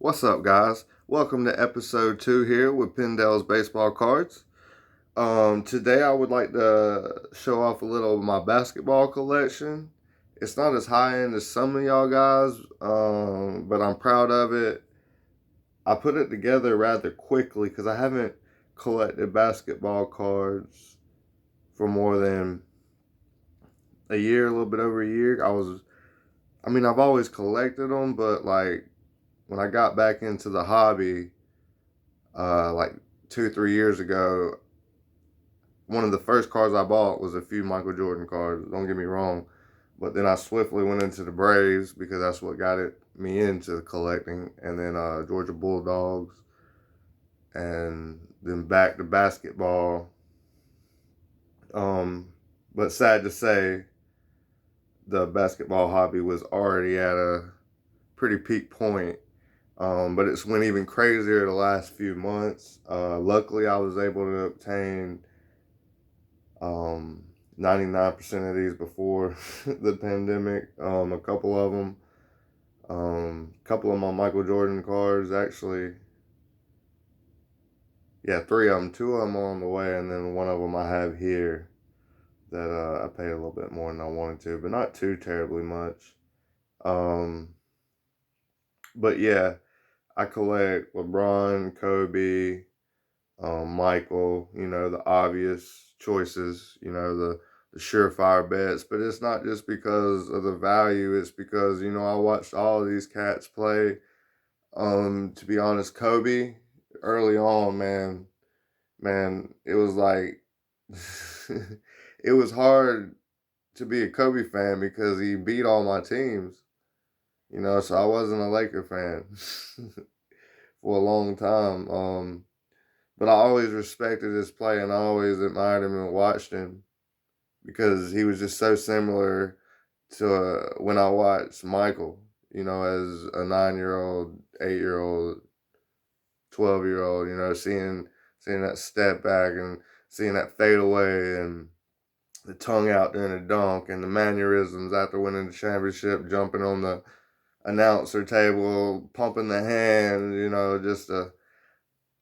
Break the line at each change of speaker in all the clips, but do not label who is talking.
What's up, guys? Welcome to episode 2 here with Pendell's baseball cards. Today I would like to show off a little of my basketball collection. It's not as high end as some of y'all guys, but I'm proud of it. I put it together rather quickly because I haven't collected basketball cards for more than a year, a little bit over a year. I've always collected them, but like when I got back into the hobby, like 2, 3 years ago, one of the first cards I bought was a few Michael Jordan cards. Don't get me wrong, but then I swiftly went into the Braves because that's what got me into collecting, and then Georgia Bulldogs, and then back to basketball. But sad to say, the basketball hobby was already at a pretty peak point. But it's went even crazier the last few months. Luckily, I was able to obtain 99% of these before the pandemic. A couple of them. A couple of my Michael Jordan cards, actually. Yeah, 3 of them. 2 of them are on the way, and then one of them I have here that I paid a little bit more than I wanted to, but not too terribly much. But yeah, I collect LeBron, Kobe, Michael, the obvious choices, the surefire bets. But it's not just because of the value, it's because, I watched all of these cats play. To be honest, Kobe, early on, man, it was like, it was hard to be a Kobe fan because he beat all my teams, so I wasn't a Laker fan for a long time. But I always respected his play and I always admired him and watched him because he was just so similar to when I watched Michael, as a 9-year old, 8-year old, 12-year old, seeing that step back and seeing that fade away and the tongue out during the dunk and the mannerisms after winning the championship, jumping on the announcer table, pumping the hand, just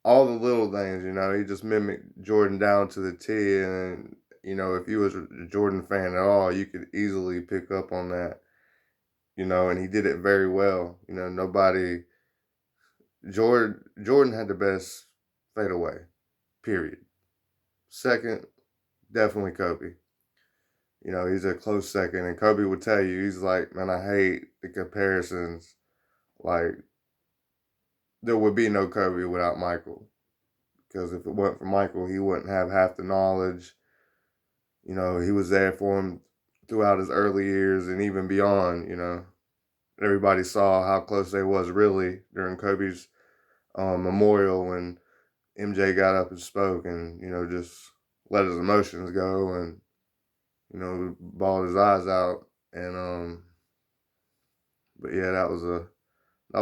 all the little things, he just mimicked Jordan down to the T. And, if you was a Jordan fan at all, you could easily pick up on that, and he did it very well. Jordan had the best fadeaway, period. Second, definitely Kobe. He's a close second, and Kobe would tell you, he's like, man, I hate the comparisons. Like, there would be no Kobe without Michael. Because if it weren't for Michael, he wouldn't have half the knowledge. He was there for him throughout his early years and even beyond. Everybody saw how close they was really during Kobe's memorial when MJ got up and spoke and, just let his emotions go and, bawled his eyes out. And, but yeah, that was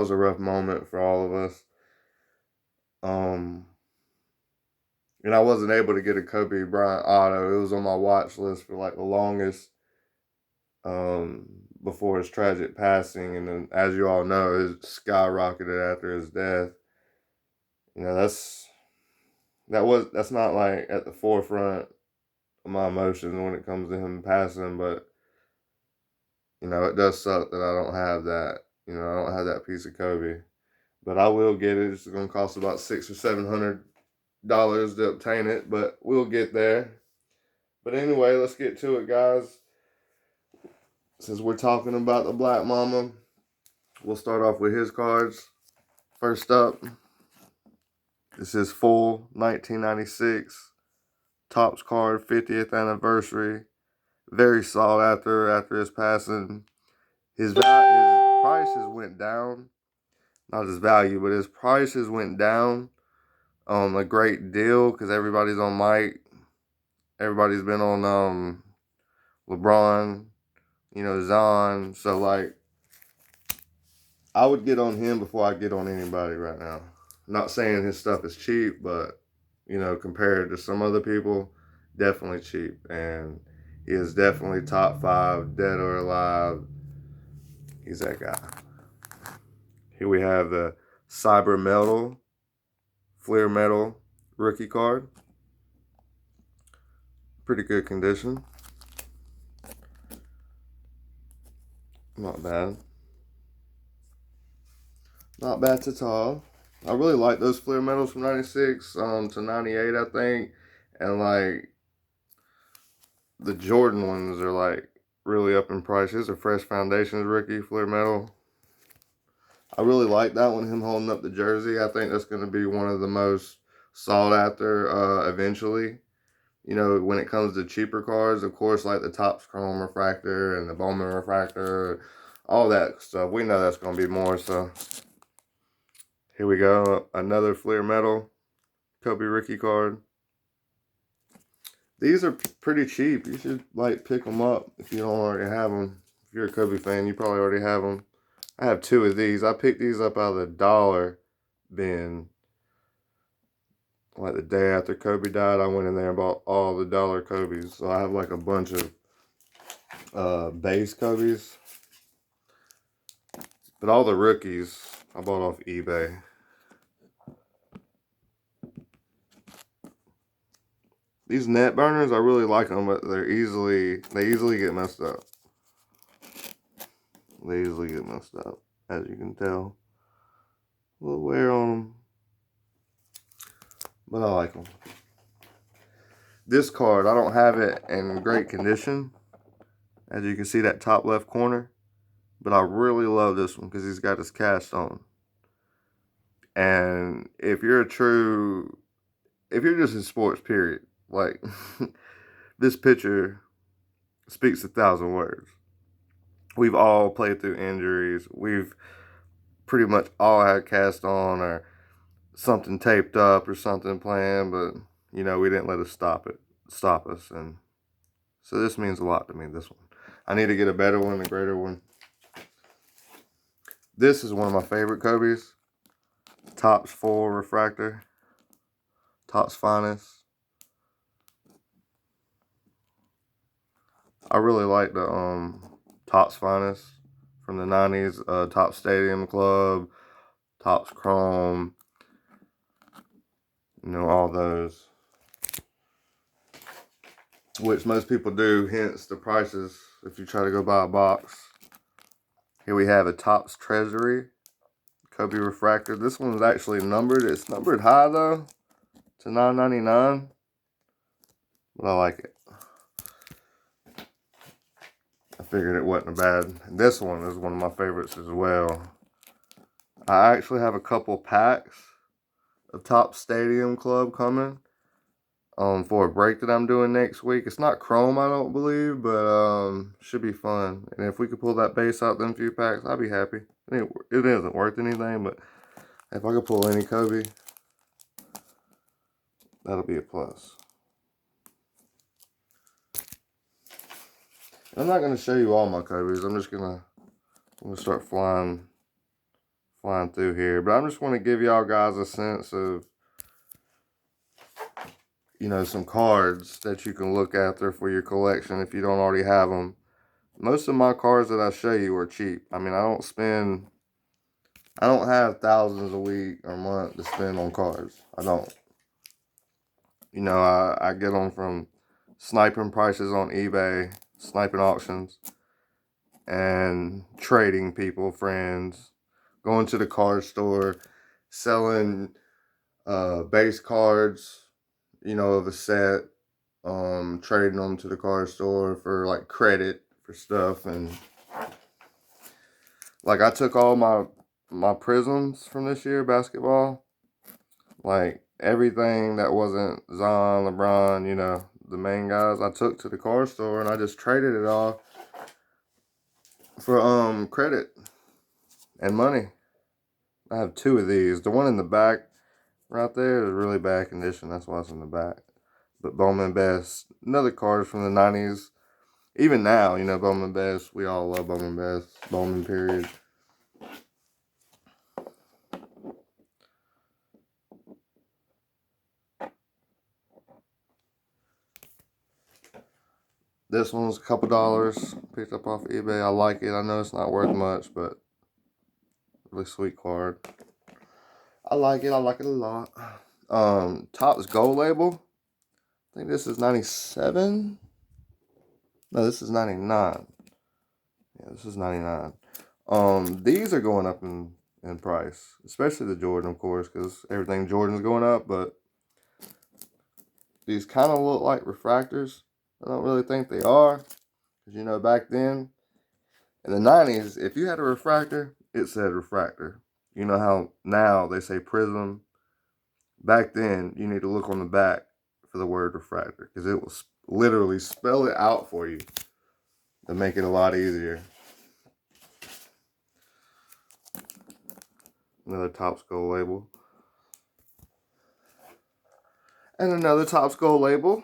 a rough moment for all of us. And I wasn't able to get a Kobe Bryant auto. It was on my watch list for like the longest before his tragic passing. And then, as you all know, it skyrocketed after his death. That's not like at the forefront of my emotions when it comes to him passing, but it does suck that I don't have that. I don't have that piece of Kobe, but I will get it. It's gonna cost about $600 or $700 to obtain it, but we'll get there. But anyway, let's get to it, guys. Since we're talking about the Black Mama, we'll start off with his cards. First up, this is full 1996 Topps card, 50th anniversary. Very sought after his passing. His prices went down. Not his value, but his prices went down a great deal because everybody's on Mike. Everybody's been on LeBron, Zon. So, like, I would get on him before I get on anybody right now. Not saying his stuff is cheap, but, compared to some other people, definitely cheap. And he is definitely top 5, dead or alive. He's that guy. Here we have the Cyber Metal, Fleer Metal rookie card. Pretty good condition. Not bad. Not bad at all. I really like those Fleer Metals from 96 to 98, I think. And like the Jordan ones are like really up in price. Here's a Fresh Foundations rookie Fleer Metal. I really like that one, him holding up the jersey. I think that's going to be one of the most sought after eventually. You know, when it comes to cheaper cards, of course, like the Topps Chrome Refractor and the Bowman Refractor, all that stuff. We know that's going to be more, so here we go. Another Fleer Metal Kobe rookie card. These are pretty cheap. You should, like, pick them up if you don't already have them. If you're a Kobe fan, you probably already have them. I have 2 of these. I picked these up out of the dollar bin. Like the day after Kobe died, I went in there and bought all the dollar Kobe's. So I have like a bunch of base Kobe's. But all the rookies I bought off eBay. These net burners, I really like them, but they easily get messed up. They easily get messed up, as you can tell. A little wear on them. But I like them. This card, I don't have it in great condition. As you can see, that top left corner. But I really love this one because he's got his cast on. And if you're just in sports, period, like, this picture speaks 1,000 words. We've all played through injuries. We've pretty much all had cast on or something taped up or something planned, but, you know, we didn't let it stop us. And so this means a lot to me, this one. I need to get a better one, a greater one. This is one of my favorite Kobe's. Topps 4 Refractor. Topps Finest. I really like the Topps Finest from the 90s. Topps Stadium Club. Topps Chrome. You know, all those. Which most people do, hence the prices if you try to go buy a box. Here we have a Topps Treasury Kobe Refractor. This one's actually numbered. It's numbered high though to $9.99. But I like it. I figured it wasn't bad. This one is one of my favorites as well. I actually have a couple packs of Topps Stadium Club coming for a break that I'm doing next week. It's not chrome, I don't believe, but should be fun. And if we could pull that base out them few packs, I'd be happy. It isn't worth anything, but if I could pull any Kobe, that'll be a plus. I'm not going to show you all my Kobe's. I'm just going to start flying through here. But I just want to give y'all guys a sense of, you know, some cards that you can look after for your collection if you don't already have them. Most of my cards that I show you are cheap. I mean, I don't have thousands a week or a month to spend on cards. I don't. You know, I get them from sniping prices on eBay, sniping auctions, and trading people, friends, going to the card store, selling base cards, you know, of a set, trading them to the card store for like credit for stuff. And like I took all my prisms from this year basketball, like everything that wasn't Zion, LeBron, you know, the main guys, I took to the card store and I just traded it all for credit and money. I have 2 of these. The one in the back right there is really bad condition. That's why it's in the back. But Bowman Best, another card from the 90s. Even now, you know, Bowman Best. We all love Bowman Best. Bowman period. This one's a couple dollars. Picked up off eBay. I like it. I know it's not worth much, but really sweet card. I like it. I like it a lot. Topps gold label. I think this is 97. No, this is 99. Yeah, this is 99. These are going up in price, especially the Jordan, of course, because everything Jordan's going up. But these kind of look like refractors. I don't really think they are, because you know back then in the 90s, if you had a refractor, it said refractor. You know how now they say prism. Back then, you need to look on the back for the word refractor, because it will literally spell it out for you to make it a lot easier. Another Topps gold label. And another Topps gold label.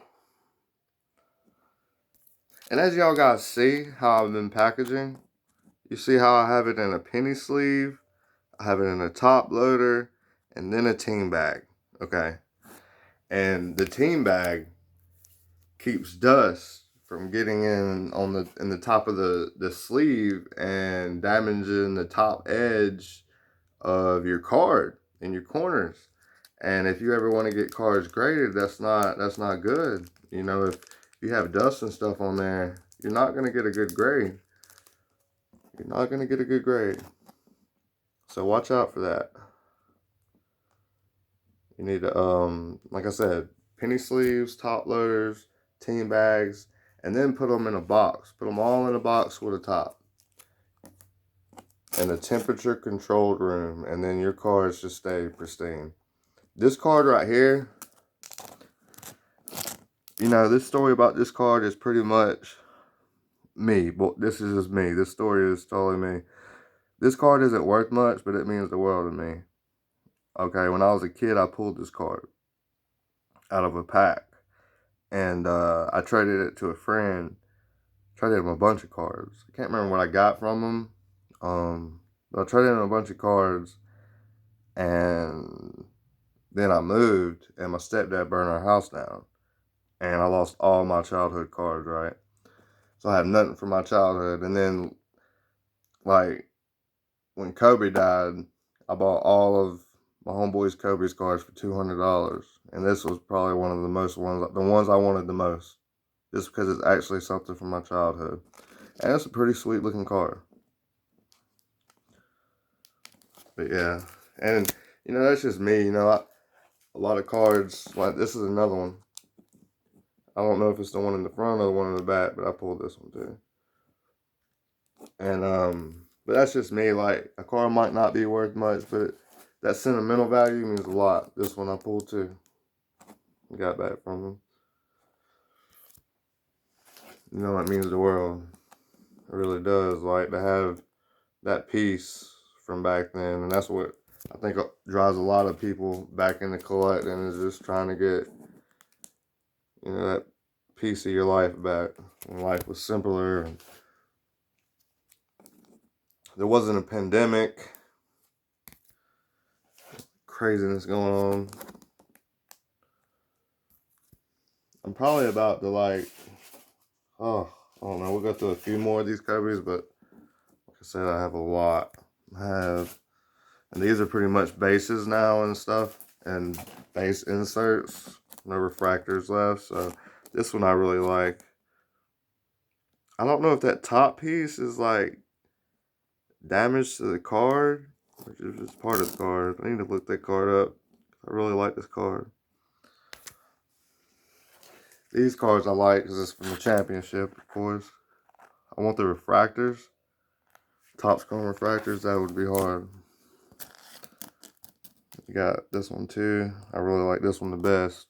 And as y'all guys see how I've been packaging, you see how I have it in a penny sleeve, I have it in a top loader, and then a team bag. Okay. And the team bag keeps dust from getting in the top of the sleeve and damaging the top edge of your card in your corners. And if you ever want to get cards graded, that's not good. You know, if you have dust and stuff on there, you're not going to get a good grade. You're not going to get a good grade. So watch out for that. You need to, like I said, penny sleeves, top loaders, team bags, and then put them in a box. Put them all in a box with a top. In a temperature controlled room, and then your cards just stay pristine. This card right here, you know, this story about this card is pretty much me. But this is just me. This story is totally me. This card isn't worth much, but it means the world to me. Okay, when I was a kid, I pulled this card out of a pack. And I traded it to a friend. Traded him a bunch of cards. I can't remember what I got from him. But I traded him a bunch of cards. And then I moved, and my stepdad burned our house down. And I lost all my childhood cards, right? So I have nothing from my childhood. And then, like, when Kobe died, I bought all of my homeboy's Kobe's cards for $200. And this was probably one of the ones I wanted the most. Just because it's actually something from my childhood. And it's a pretty sweet looking card. But yeah. And, you know, that's just me. You know, a lot of cards, like this is another one. I don't know if it's the one in the front or the one in the back, but I pulled this one too. And, but that's just me. Like, a card might not be worth much, but that sentimental value means a lot. This one I pulled too. Got back from him. You know, it means the world. It really does. Like, to have that piece from back then, and that's what I think drives a lot of people back into collecting, is just trying to get, you know, that piece of your life back when life was simpler and there wasn't a pandemic, craziness going on. I'm probably about to I don't know, we'll go through a few more of these Kobe's, but like I said, I have a lot. And these are pretty much bases now and stuff, and base inserts, no refractors left, so this one I really like. I don't know if that top piece is like damage to the card, which is just part of the card. I need to look that card up. I really like this card. These cards I like because it's from the championship, of course. I want the refractors. Topps chrome refractors, that would be hard. You got this one too. I really like this one the best.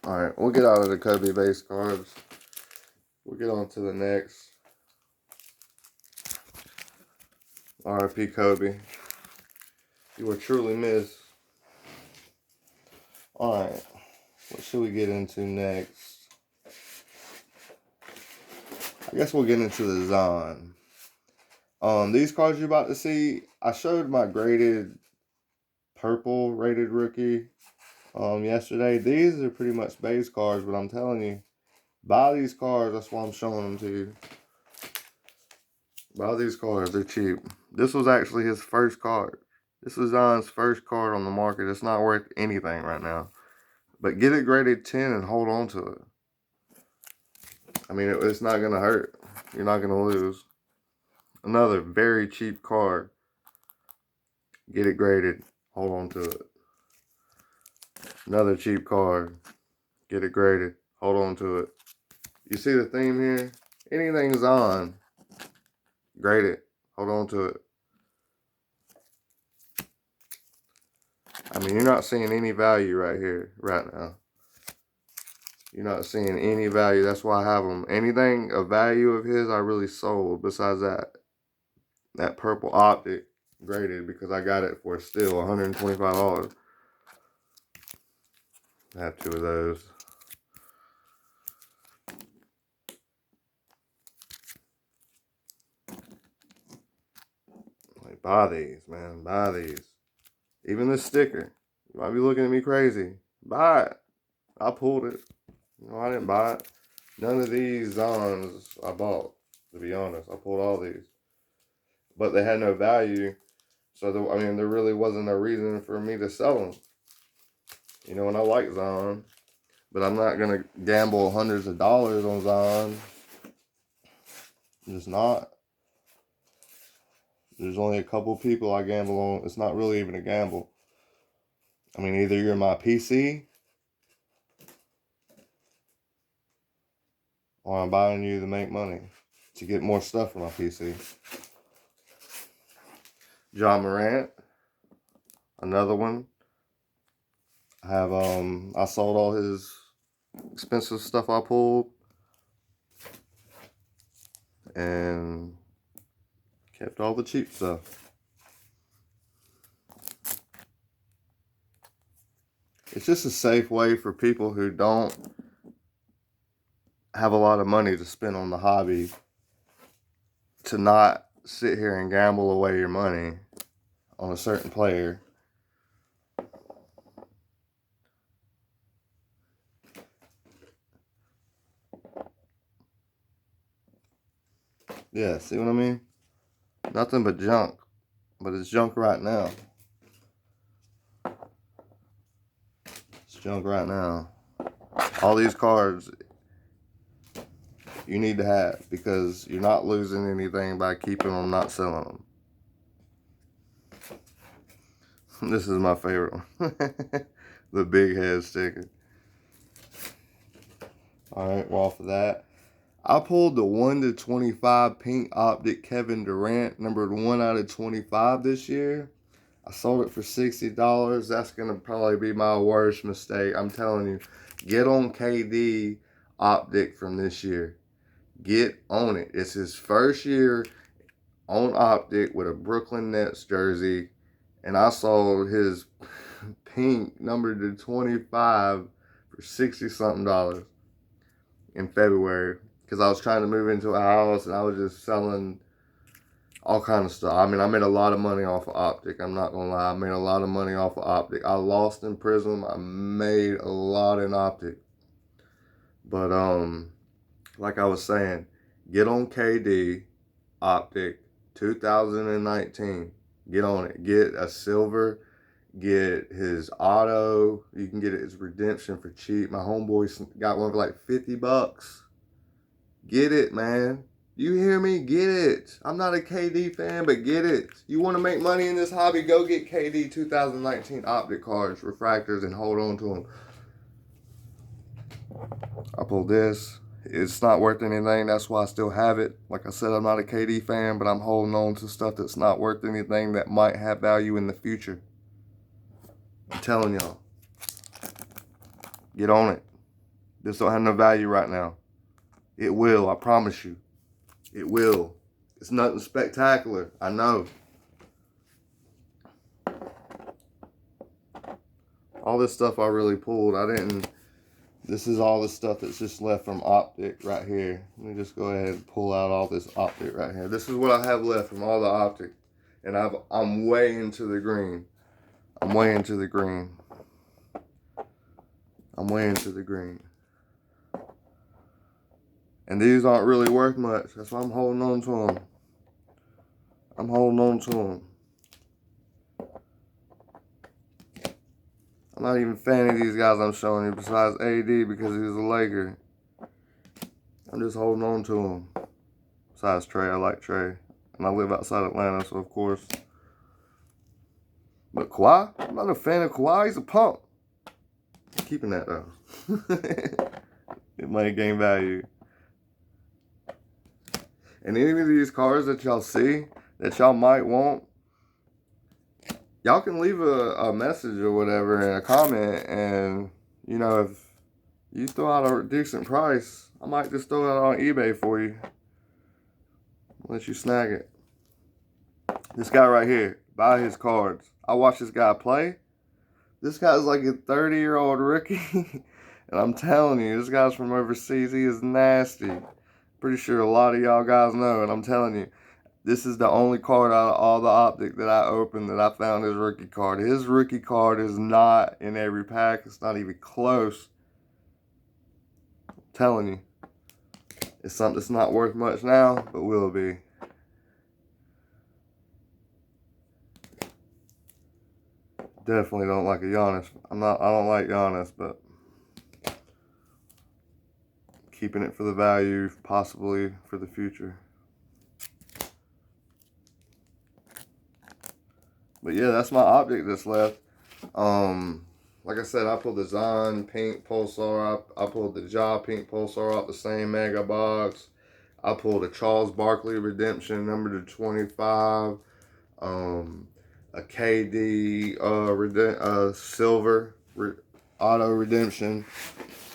Alright, we'll get out of the Kobe base cards. We'll get on to the next. R.I.P. Kobe. You were truly missed. Alright, what should we get into next? I guess we'll get into the Zon. These cards you're about to see, I showed my graded purple rated rookie yesterday. These are pretty much base cards, but I'm telling you, buy these cards. That's why I'm showing them to you. Buy these cards. They're cheap. This was actually his first card. This is Zion's first card on the market. It's not worth anything right now. But get it graded 10 and hold on to it. I mean, it's not going to hurt. You're not going to lose. Another very cheap card. Get it graded. Hold on to it. Another cheap card. Get it graded. Hold on to it. You see the theme here? Anything's on. Grade it. Hold on to it. I mean, you're not seeing any value right here, right now. You're not seeing any value. That's why I have them. Anything of value of his, I really sold. Besides that purple optic graded, because I got it for still $125. I have 2 of those. Like, buy these, man. Buy these. Even this sticker. You might be looking at me crazy. Buy it. I pulled it. No, I didn't buy it. None of these Zons I bought, to be honest. I pulled all these. But they had no value. So, I mean, there really wasn't a reason for me to sell them. You know, and I like Zon. But I'm not going to gamble hundreds of dollars on Zon. I'm just not. There's only a couple people I gamble on. It's not really even a gamble. I mean, either you're my PC or I'm buying you to make money, to get more stuff for my PC. John Morant, another one. I have, I sold all his expensive stuff I pulled and kept all the cheap stuff. It's just a safe way for people who don't have a lot of money to spend on the hobby to not sit here and gamble away your money on a certain player. Yeah, see what I mean? Nothing but junk. But it's junk right now. It's junk right now. All these cards you need to have, because you're not losing anything by keeping them, not selling them. This is my favorite one. The big head sticker. Alright, well, off of that, I pulled the 1/25 pink optic Kevin Durant, numbered 1 out of 25 this year. I sold it for $60. That's going to probably be my worst mistake. I'm telling you, get on KD optic from this year. Get on it. It's his first year on optic with a Brooklyn Nets jersey. And I sold his pink numbered to 25 for $60-something in February. Because I was trying to move into a house and I was just selling all kind of stuff. I mean, I made a lot of money off of optic. I'm not going to lie. I made a lot of money off of optic. I lost in Prism. I made a lot in optic. But, like I was saying, get on KD optic 2019. Get on it. Get a silver. Get his auto. You can get his redemption for cheap. My homeboy got one for like $50. Get it, man. You hear me? Get it. I'm not a KD fan, but get it. You want to make money in this hobby? Go get KD 2019 optic cards, refractors, and hold on to them. I pulled this. It's not worth anything. That's why I still have it. Like I said, I'm not a KD fan, but I'm holding on to stuff that's not worth anything that might have value in the future. I'm telling y'all. Get on it. This don't have no value right now. It will, I promise you. It will. It's nothing spectacular, I know. All this stuff I really pulled, this is all the stuff that's just left from optic right here. Let me just go ahead and pull out all this optic right here. This is what I have left from all the optic. And I'm way into the green. I'm way into the green. I'm way into the green. And these aren't really worth much. That's why I'm holding on to them. I'm holding on to them. I'm not even a fan of these guys I'm showing you besides AD because he's a Laker. I'm just holding on to him. Besides Trey, I like Trey. And I live outside Atlanta, so of course. But Kawhi, I'm not a fan of Kawhi. He's a punk. I'm keeping that though. It might gain value. And any of these cards that y'all see that y'all might want, y'all can leave a message or whatever in a comment, and you know, if you throw out a decent price, I might just throw it on eBay for you. Let you snag it. This guy right here, buy his cards. I watch this guy play. This guy's like a 30-year-old rookie. And I'm telling you, this guy's from overseas. He is nasty. Pretty sure a lot of y'all guys know. And I'm telling you, this is the only card out of all the Optic that I opened that I found his rookie card. His rookie card is not in every pack. It's not even close. I'm telling you. It's something that's not worth much now, but will be. Definitely don't like a Giannis. I don't like Giannis, but keeping it for the value, possibly for the future. But yeah, that's my Optic that's left. Like I said, I pulled the Zion Pink Pulsar up. I pulled the Ja Pink Pulsar out the same mega box. I pulled a Charles Barkley Redemption number to 25. A KD Silver Auto Redemption.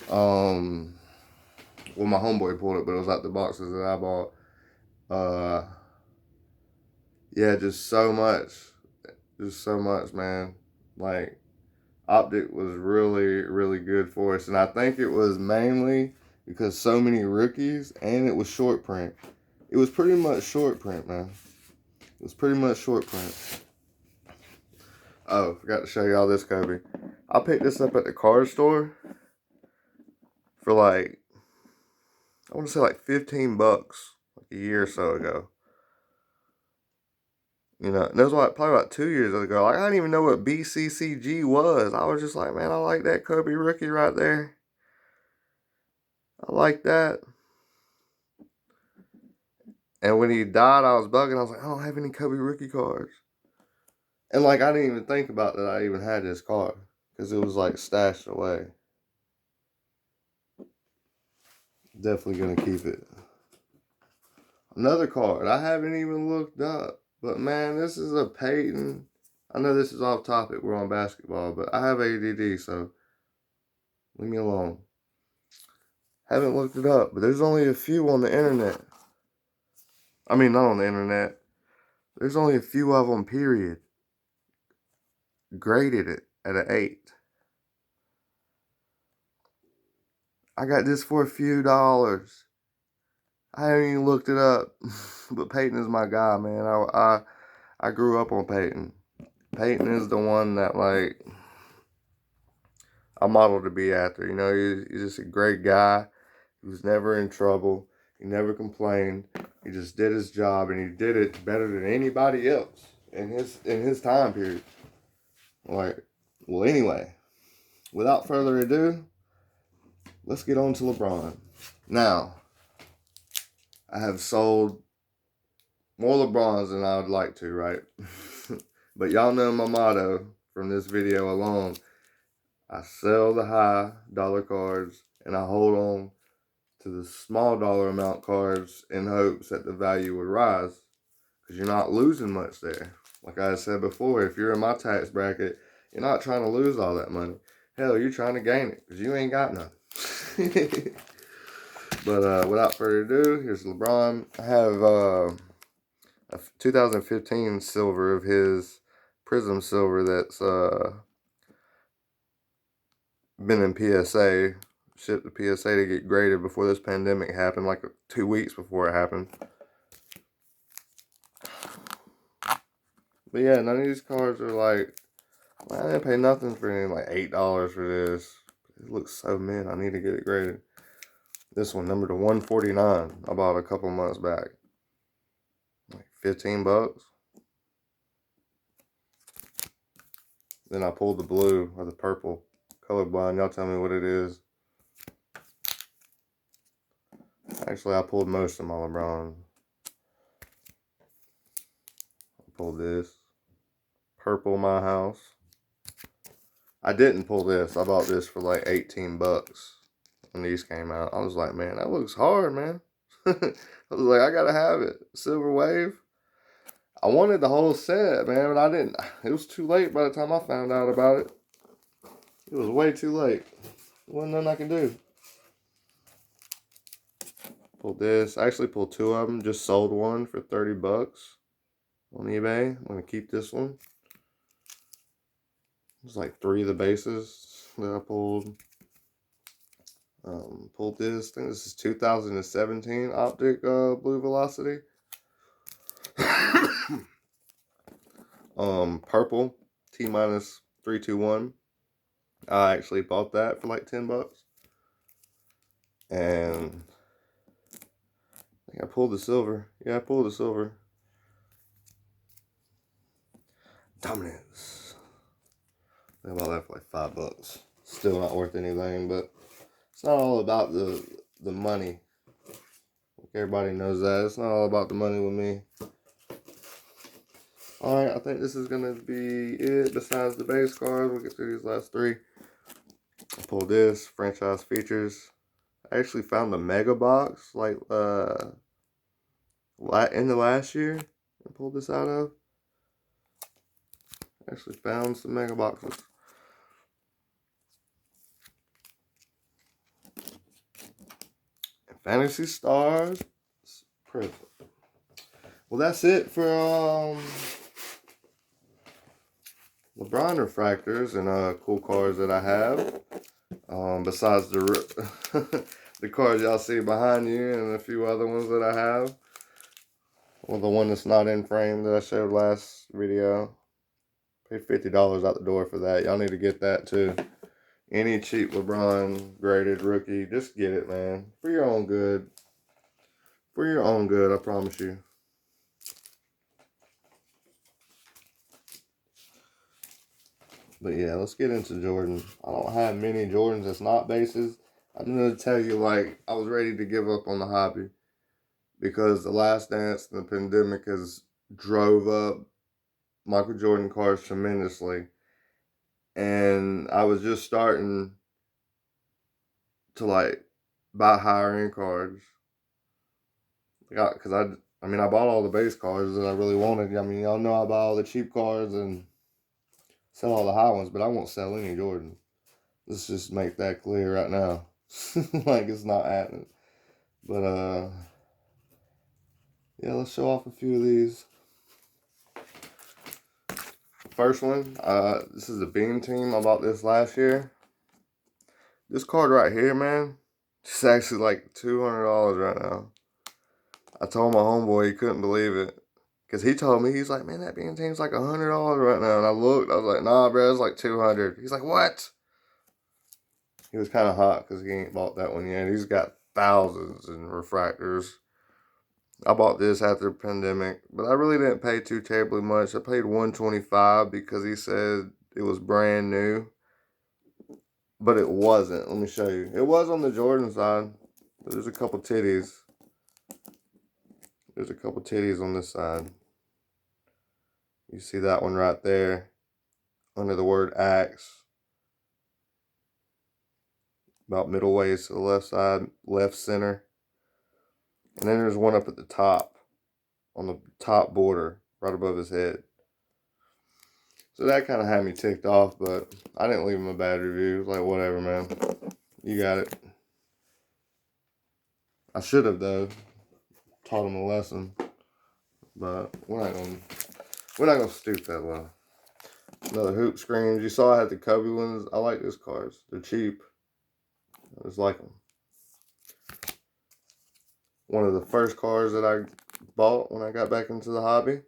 Well, my homeboy pulled it, but it was out the boxes that I bought. Yeah, just so much. Just so much, man. Like, Optic was really, really good for us. And I think it was mainly because so many rookies and it was short print. It was pretty much short print, man. It was pretty much short print. Oh, forgot to show y'all this Kobe. I picked this up at the card store for like, I want to say like 15 bucks like a year or so ago. You know, and that was like probably about 2 years ago. Like, I didn't even know what BCCG was. I was just like, man, I like that Kobe rookie right there. I like that. And when he died, I was bugging. I was like, I don't have any Kobe rookie cards. And like, I didn't even think about that I even had this card. Because it was like stashed away. Definitely going to keep it. Another card I haven't even looked up. But man, this is a Peyton. I know this is off topic. We're on basketball. But I have ADD, so leave me alone. Haven't looked it up. But there's only a few on the internet. I mean, not on the internet. There's only a few of them, period. Graded it at an 8. I got this for a few dollars. I haven't even looked it up. But Peyton is my guy, man. I grew up on Peyton. Peyton is the one that, like, I model to be after. You know, he's just a great guy. He was never in trouble. He never complained. He just did his job, and he did it better than anybody else in his time period. Like, well, anyway, without further ado, let's get on to LeBron. Now, I have sold more LeBrons than I would like to, right? But y'all know my motto from this video alone. I sell the high dollar cards and I hold on to the small dollar amount cards in hopes that the value would rise. Because you're not losing much there. Like I said before, if you're in my tax bracket, you're not trying to lose all that money. Hell, you're trying to gain it because you ain't got none. But without further ado, here's LeBron. I have a 2015 silver of his, Prism silver, that's been in PSA. Shipped to PSA to get graded before this pandemic happened, like 2 weeks before it happened. But yeah, none of these cards are like, man, I didn't pay nothing for any, like $8 for this. It looks so mint. I need to get it graded. This one, number to 149. I bought a couple months back. Like 15 bucks. Then I pulled the blue or the purple. Colorblind. Y'all tell me what it is. Actually, I pulled most of my LeBron. I pulled this. Purple My House. I didn't pull this. I bought this for like 18 bucks when these came out. I was like, man, that looks hard, man. I was like, I gotta have it. Silver Wave. I wanted the whole set, man, but I didn't. It was too late by the time I found out about it. It was way too late. There wasn't nothing I can do. Pulled this. I actually pulled two of them. Just sold one for 30 bucks on eBay. I'm going to keep this one. There's like three of the bases that I pulled. Pulled this. I think this is 2017 Optic Blue Velocity. Purple T-minus 321. I actually bought that for like 10 bucks. And I think I pulled the silver. Yeah, I pulled the silver. Dominance. I bought that for like 5 bucks. Still not worth anything, but it's not all about the money. Like everybody knows that. It's not all about the money with me. Alright, I think this is going to be it. Besides the base cards, we'll get through these last three. I pulled this, franchise features. I actually found the mega box like in the last year. I pulled this out of. Actually found some mega boxes. And Fantasy Stars Prism. Well, that's it for LeBron refractors and cool cards that I have. Besides the the cards y'all see behind you and a few other ones that I have. Well, the one that's not in frame that I showed last video. Paid $50 out the door for that. Y'all need to get that too. Any cheap LeBron graded rookie, just get it, man. For your own good. For your own good, I promise you. But yeah, let's get into Jordan. I don't have many Jordans that's not bases. I'm going to tell you, like, I was ready to give up on the hobby. Because the Last Dance and the pandemic has drove up Michael Jordan cards tremendously. And I was just starting to, like, buy higher end cards. Because I mean, I bought all the base cards that I really wanted. I mean, y'all know I buy all the cheap cards and sell all the high ones, but I won't sell any Jordan. Let's just make that clear right now. Like, it's not happening. But, yeah, let's show off a few of these. First one, this is the Beam Team. I bought this last year. This card right here, man, it's actually like $200 right now. I told my homeboy, he couldn't believe it. Because he told me, he's like, man, that Beam Team's like $100 right now. And I looked, I was like, nah, bro, it's like $200. He's like, what? He was kind of hot because he ain't bought that one yet. He's got thousands in refractors. I bought this after the pandemic, but I really didn't pay too terribly much. I paid $125 because he said it was brand new. But it wasn't. Let me show you. It was on the Jordan side. There's a couple titties. There's a couple titties on this side. You see that one right there under the word Axe. About middle ways to the left side, left center. And then there's one up at the top, on the top border, right above his head. So that kind of had me ticked off, but I didn't leave him a bad review. Like, whatever, man. You got it. I should have, though. Taught him a lesson. But we're not gonna stoop that low. Another hoop screams. You saw I had the Kobe ones. I like those cards. They're cheap. I just like them. One of the first cards that I bought when I got back into the hobby.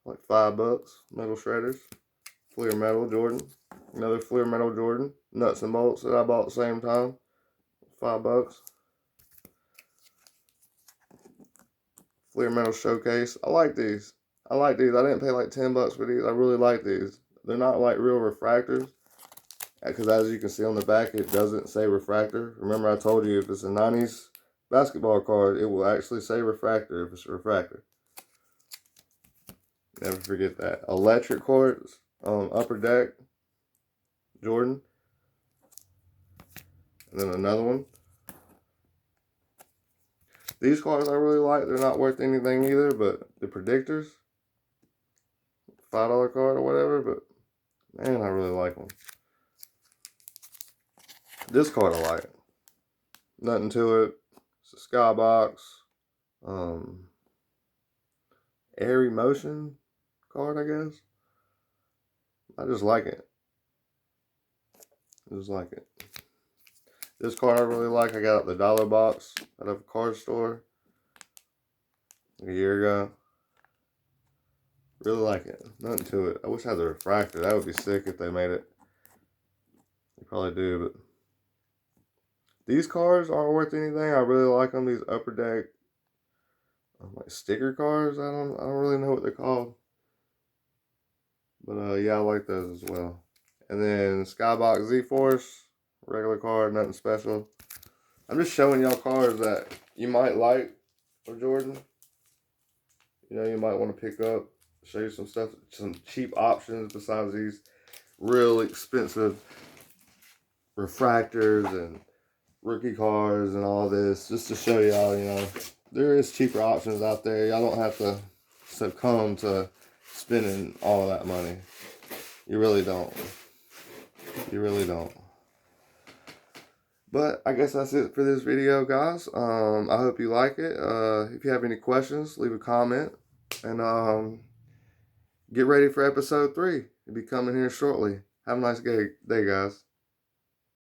Like $5. Metal Shredders. Fleer Metal Jordan. Another Fleer Metal Jordan. nuts and bolts that I bought at the same time. $5. Clear metal showcase. I like these. I like these. I didn't pay like $10 for these. I really like these. They're not like real refractors. Because as you can see on the back, it doesn't say refractor. Remember I told you if it's a 90s basketball card, it will actually say refractor if it's a refractor. Never forget that. Electric cords, Upper Deck, Jordan. And then another one. These cards I really like. They're not worth anything either, but the predictors, $5 card or whatever, but man, I really like them. This card I like. Nothing to it. It's a skybox. Airy motion card, I guess. I just like it. I just like it. This card I really like. I got at the dollar box out of a card store a year ago. Really like it. Nothing to it. I wish I had the refractor. That would be sick if they made it. They probably do, but these cards aren't worth anything. I really like them. These Upper Deck like sticker cards. I don't really know what they're called. But yeah, I like those as well. And then Skybox Z-Force, regular card, nothing special. I'm just showing y'all cards that you might like for Jordan. You know, you might want to pick up. Show you some stuff, some cheap options besides these real expensive refractors and rookie cards and all this. Just to show y'all, you know, there is cheaper options out there. Y'all don't have to succumb to spending all of that money. You really don't. You really don't. But I guess that's it for this video, guys. I hope you like it. If you have any questions, leave a comment. And get ready for episode 3. It'll be coming here shortly. Have a nice day, guys.